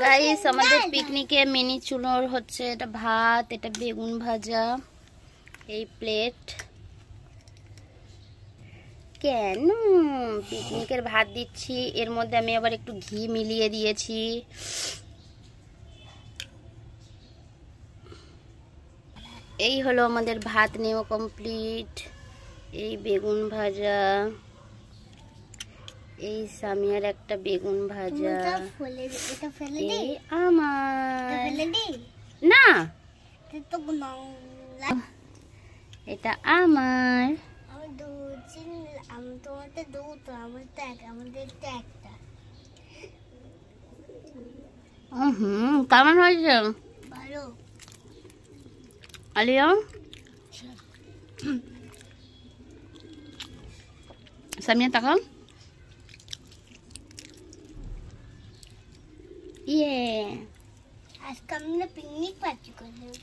Guys আমাদের পিকনিকে mini চুলোর হচ্ছে এটা ভাত, এটা বেগুন ভাজা, এই প্লেট। কেন পিকনিকের ভাত দিচ্ছি, এর মধ্যে আমি আবার একটু ঘি মিলিয়ে দিয়েছি। এই হলো আমাদের ভাত নেওয়া কমপ্লিট। এই বেগুন ভাজা, এই সামিয়ার একটা বেগুন ভাজা, এই আমার না, এটা আমার। কেমন হয়েছে আলিয়া? সামিয়া তাকাও। আজকে আমরা পিকনিক পার্টি করলাম।